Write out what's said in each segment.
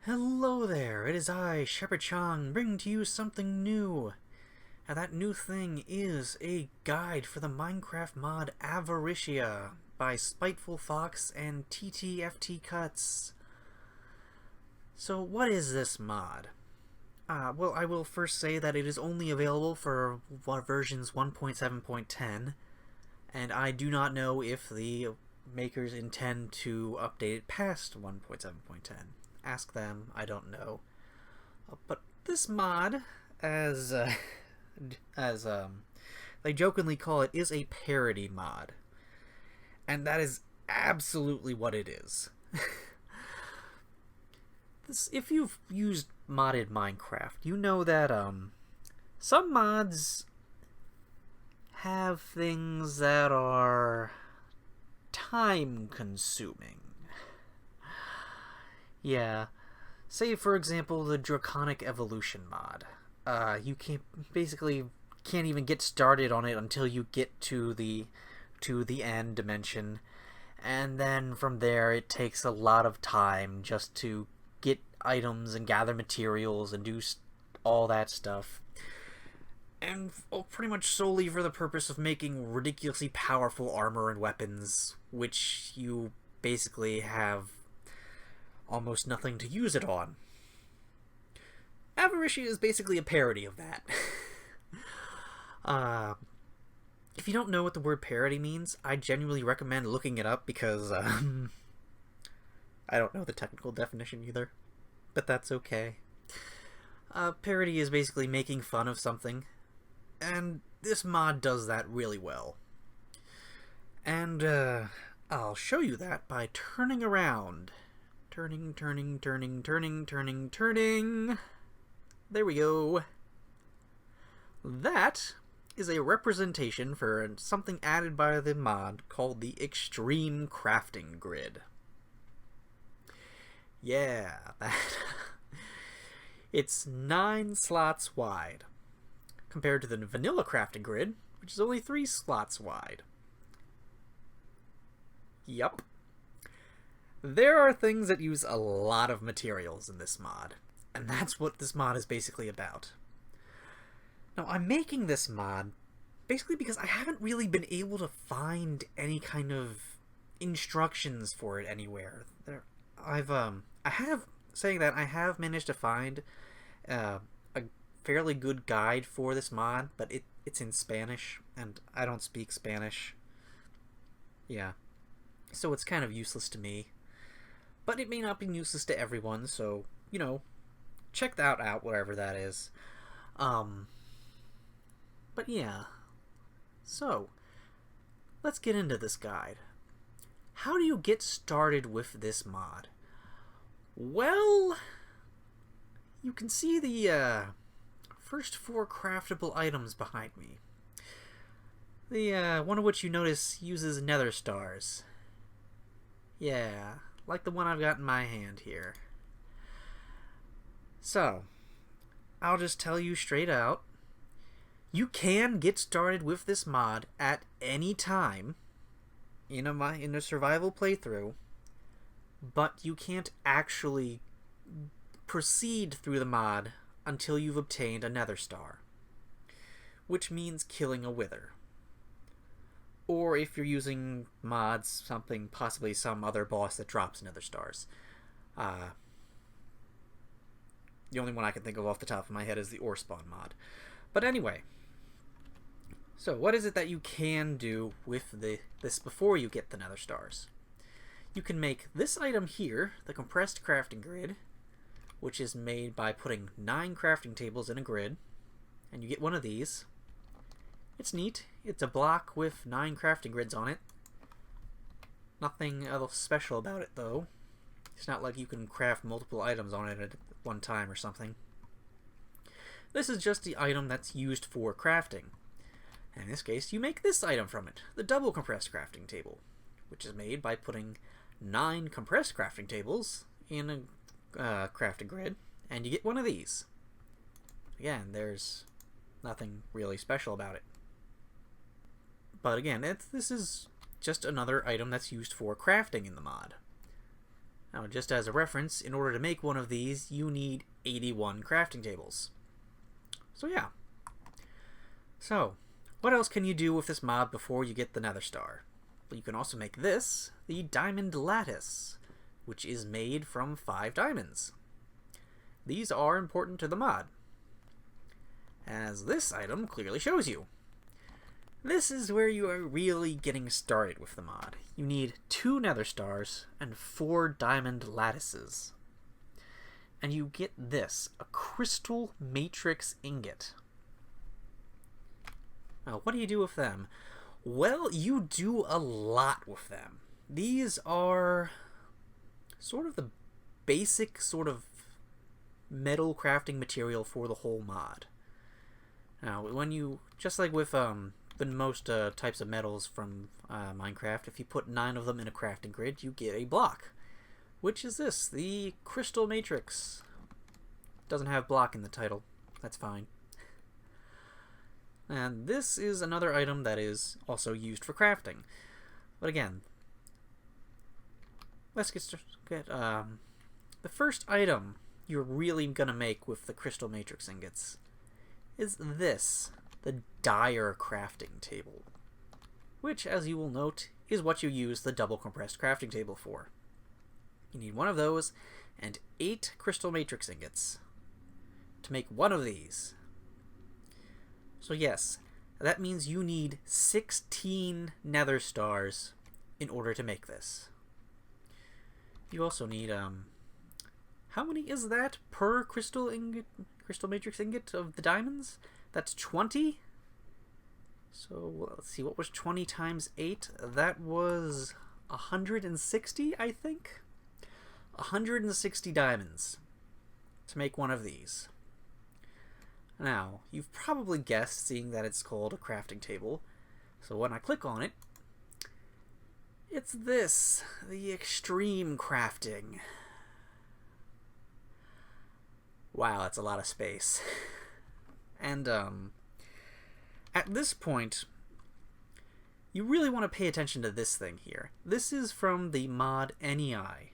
Hello there, it is I, Shepherd Chong, bringing to you something new. And that new thing is a guide for the Minecraft mod Avaritia by Spiteful Fox and TTFT Cuts. So what is this mod? Well, I will first say that it is only available for versions 1.7.10, and I do not know if the makers intend to update it past 1.7.10. Ask them, I don't know. But this mod, as they jokingly call it, is a parody mod. And that is absolutely what it is. If you've used modded Minecraft, you know that some mods have things that are time consuming. Yeah. Say, for example, the Draconic Evolution mod. You can't even get started on it until you get to the end dimension, and then from there it takes a lot of time just to get items and gather materials and do all that stuff. And pretty much solely for the purpose of making ridiculously powerful armor and weapons, which you basically have almost nothing to use it on. Avaritia is basically a parody of that. If you don't know what the word parody means, I genuinely recommend looking it up because I don't know the technical definition either, but that's okay. Parody is basically making fun of something, and this mod does that really well. And I'll show you that by turning around. Turning. There we go. That is a representation for something added by the mod called the Extreme Crafting Grid. Yeah, that. It's 9 slots wide, compared to the vanilla crafting grid, which is only 3 slots wide. Yup. There are things that use a lot of materials in this mod, and that's what this mod is basically about. Now, I'm making this mod basically because I haven't really been able to find any kind of instructions for it anywhere. I have managed to find a fairly good guide for this mod, but it's in Spanish, and I don't speak Spanish. Yeah. So it's kind of useless to me. But it may not be useless to everyone, so, you know, check that out, whatever that is. But yeah. So, let's get into this guide. How do you get started with this mod? Well, you can see the first 4 craftable items behind me. The one of which you notice uses Nether Stars. Yeah, like the one I've got in my hand here. So, I'll just tell you straight out, you can get started with this mod at any time in a survival playthrough, but you can't actually proceed through the mod until you've obtained a Nether Star, which means killing a Wither. Or if you're using mods, possibly some other boss that drops Nether Stars. The only one I can think of off the top of my head is the Ore Spawn mod. But anyway, so what is it that you can do with this before you get the Nether Stars? You can make this item here, the Compressed Crafting Grid, which is made by putting 9 crafting tables in a grid, and you get one of these. It's neat. It's a block with 9 crafting grids on it. Nothing else special about it, though. It's not like you can craft multiple items on it at one time or something. This is just the item that's used for crafting. In this case, you make this item from it, the Double Compressed Crafting Table, which is made by putting 9 compressed crafting tables in a crafting grid, and you get one of these. Again, there's nothing really special about it. But again, this is just another item that's used for crafting in the mod. Now, just as a reference, in order to make one of these, you need 81 crafting tables. So yeah. So, what else can you do with this mod before you get the Nether Star? Well, you can also make this, the Diamond Lattice, which is made from 5 diamonds. These are important to the mod, as this item clearly shows you. This is where you are really getting started with the mod. You need 2 Nether Stars and 4 Diamond Lattices. And you get this, a Crystal Matrix Ingot. Now, what do you do with them? Well, you do a lot with them. These are sort of the basic sort of metal crafting material for the whole mod. Now, when you, just like with the most types of metals from Minecraft, if you put 9 of them in a crafting grid, you get a block. Which is this, the Crystal Matrix. Doesn't have block in the title. That's fine. And this is another item that is also used for crafting. But again, let's get the first item you're really gonna make with the Crystal Matrix Ingots is this, the Dire Crafting Table, which, as you will note, is what you use the double compressed crafting table for. You need 1 of those and 8 Crystal Matrix Ingots to make 1 of these. So yes, that means you need 16 Nether Stars in order to make this. You also need, how many is that per Crystal Matrix Ingot of the diamonds? That's 20? So, let's see, what was 20 times 8? That was 160, I think? 160 diamonds to make 1 of these. Now, you've probably guessed, seeing that it's called a crafting table. So when I click on it, it's this, the extreme crafting. Wow, that's a lot of space. And at this point, you really want to pay attention to this thing here. This is from the mod NEI.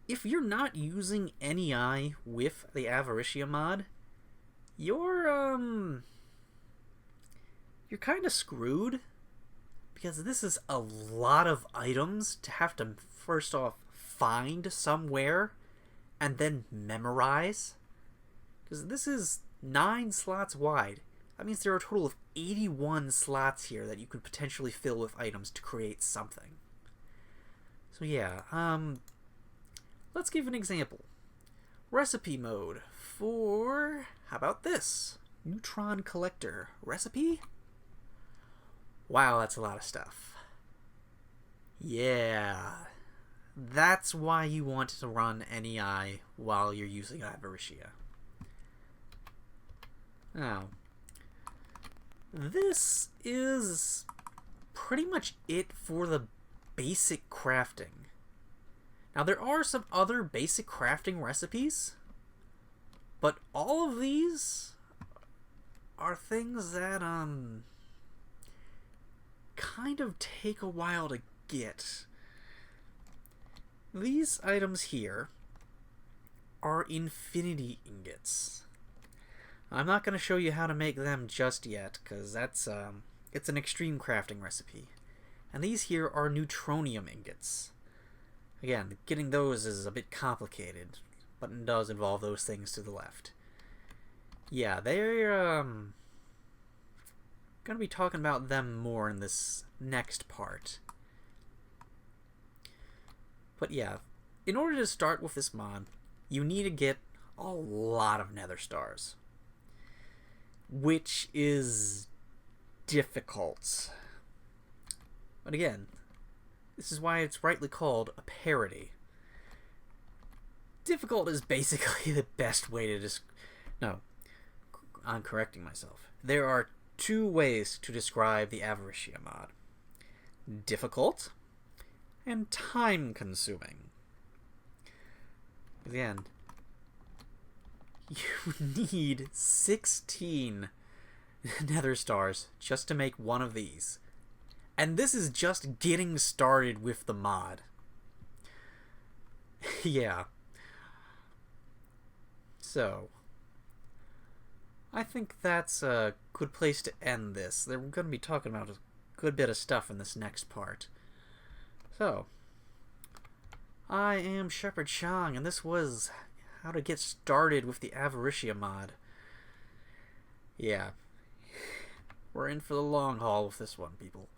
If you're not using NEI with the Avaritia mod, you're kind of screwed, because this is a lot of items to have to first off find somewhere and then memorize, because this is 9 slots wide. That means there are a total of 81 slots here that you could potentially fill with items to create something. So yeah, let's give an example. Recipe mode for, how about this? Neutron Collector. Recipe? Wow, that's a lot of stuff. Yeah. That's why you want to run NEI while you're using Avaritia. Now, this is pretty much it for the basic crafting. Now, there are some other basic crafting recipes, but all of these are things that kind of take a while to get. These items here are infinity ingots. I'm not going to show you how to make them just yet, because that's it's an extreme crafting recipe. And these here are Neutronium Ingots. Again, getting those is a bit complicated, but it does involve those things to the left. Yeah, they're gonna be talking about them more in this next part. But yeah, in order to start with this mod, you need to get a lot of Nether Stars, which is difficult. But again, this is why it's rightly called a parody. Difficult is basically the best way to No, I'm correcting myself. There are 2 ways to describe the Avaritia mod. Difficult and time-consuming. Again, you need 16 Nether Stars just to make 1 of these. And this is just getting started with the mod. Yeah. So, I think that's a good place to end this. We're going to be talking about a good bit of stuff in this next part. So, I am Shepherd Shang, and this was how to get started with the Avaritia mod. Yeah, we're in for the long haul with this one, people.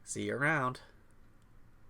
See you around.